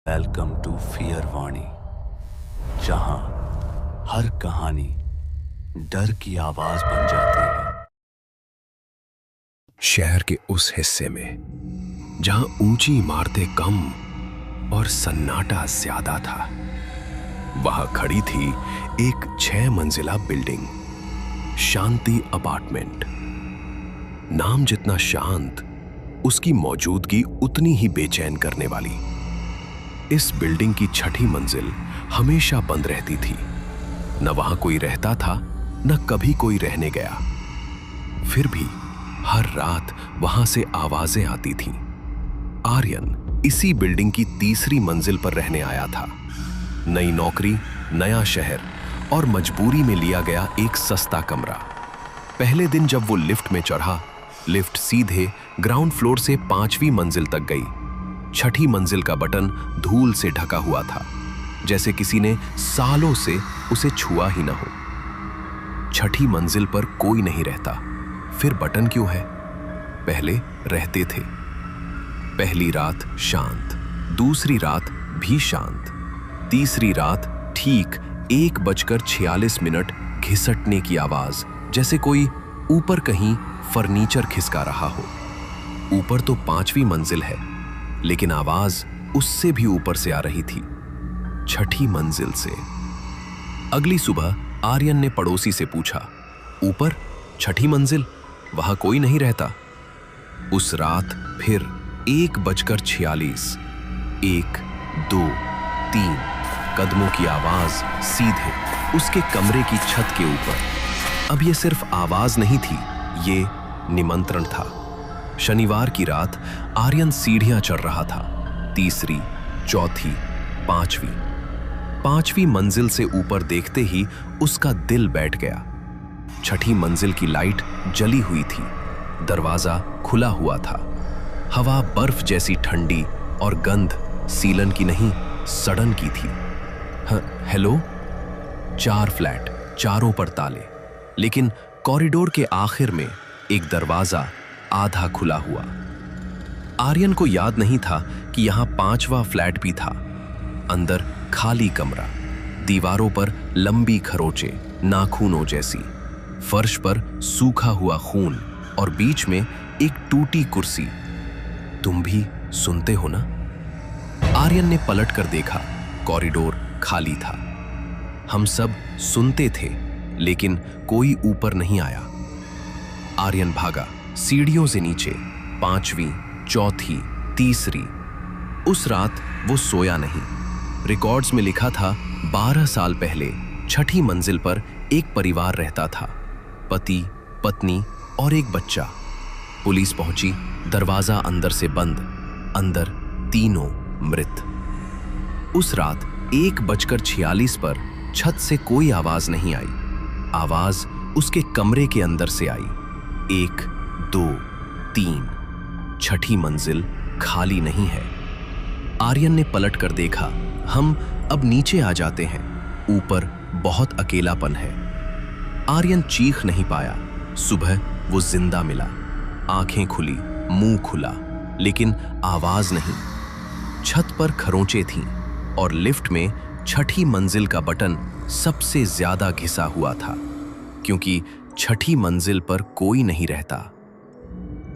Welcome to fear वाणी, जहां हर कहानी डर की आवाज बन जाती है। शहर के उस हिस्से में जहां ऊंची इमारतें कम और सन्नाटा ज्यादा था, वहां खड़ी थी एक 6 मंजिला बिल्डिंग, शांति अपार्टमेंट। नाम जितना शांत, उसकी मौजूदगी उतनी ही बेचैन करने वाली। इस बिल्डिंग की 6ठी मंजिल हमेशा बंद रहती थी। न वहां कोई रहता था, न कभी कोई रहने गया। फिर भी हर रात वहां से आवाजें आती थीं। आर्यन इसी बिल्डिंग की 3री मंजिल पर रहने आया था। नई नौकरी, नया शहर और मजबूरी में लिया गया एक सस्ता कमरा। पहले दिन जब वो लिफ्ट में चढ़ा, लिफ्ट सीधे ग्राउंड फ्लोर से 5वीं मंजिल तक गई। 6ठी मंजिल का बटन धूल से ढका हुआ था, जैसे किसी ने सालों से उसे छुआ ही न हो। 6ठी मंजिल पर कोई नहीं रहता, फिर बटन क्यों है? पहले रहते थे। पहली रात शांत, दूसरी रात भी शांत, तीसरी रात ठीक 1:46 घिसटने की आवाज, जैसे कोई ऊपर कहीं फर्नीचर खिसका रहा हो। ऊपर तो 5वीं मंजिल है, लेकिन आवाज उससे भी ऊपर से आ रही थी, 6ठी मंजिल से। अगली सुबह आर्यन ने पड़ोसी से पूछा, ऊपर 6ठी मंजिल, वहां कोई नहीं रहता। उस रात फिर 1:46, 1, 2, 3 कदमों की आवाज सीधे उसके कमरे की छत के ऊपर। अब ये सिर्फ आवाज नहीं थी, ये निमंत्रण था। शनिवार की रात आर्यन सीढ़ियां चढ़ रहा था, 3री, 4थी, 5वीं। 5वीं मंजिल से ऊपर देखते ही उसका दिल बैठ गया। 6ठी मंजिल की लाइट जली हुई थी, दरवाजा खुला हुआ था। हवा बर्फ जैसी ठंडी और गंध सीलन की नहीं, सड़न की थी। हेलो? 4 फ्लैट, चारों पर ताले, लेकिन कॉरिडोर के आखिर में एक दरवाजा आधा खुला हुआ। आर्यन को याद नहीं था कि यहां 5वां फ्लैट भी था। अंदर खाली कमरा, दीवारों पर लंबी खरोंचे नाखूनों जैसी, फर्श पर सूखा हुआ खून और बीच में एक टूटी कुर्सी। तुम भी सुनते हो ना? आर्यन ने पलट कर देखा, कॉरिडोर खाली था। हम सब सुनते थे, लेकिन कोई ऊपर नहीं आया। आर्यन भागा सीढ़ियों से नीचे, 5वीं, 4थी, 3री। उस रात वो सोया नहीं। रिकॉर्ड्स में लिखा था 12 साल पहले 6ठी मंजिल पर एक परिवार रहता था, पति, पत्नी और एक बच्चा। पुलिस पहुंची, दरवाजा अंदर से बंद, अंदर तीनों मृत। उस रात 1:46 पर छत से कोई आवाज नहीं आई। आवाज उसके कमरे के अंदर से आई। 1, 2, 3, 6ठी मंजिल खाली नहीं है। आर्यन ने पलट कर देखा, हम अब नीचे आ जाते हैं, ऊपर बहुत अकेलापन है। आर्यन चीख नहीं पाया। सुबह वो जिंदा मिला, आंखें खुली, मुंह खुला, लेकिन आवाज नहीं। छत पर खरोंचे थीं और लिफ्ट में 6ठी मंजिल का बटन सबसे ज्यादा घिसा हुआ था, क्योंकि 6ठी मंजिल पर कोई नहीं रहता।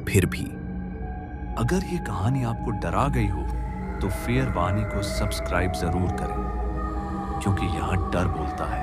फिर भी अगर ये कहानी आपको डरा गई हो, तो फियर वाणी को सब्सक्राइब जरूर करें, क्योंकि यहां डर बोलता है।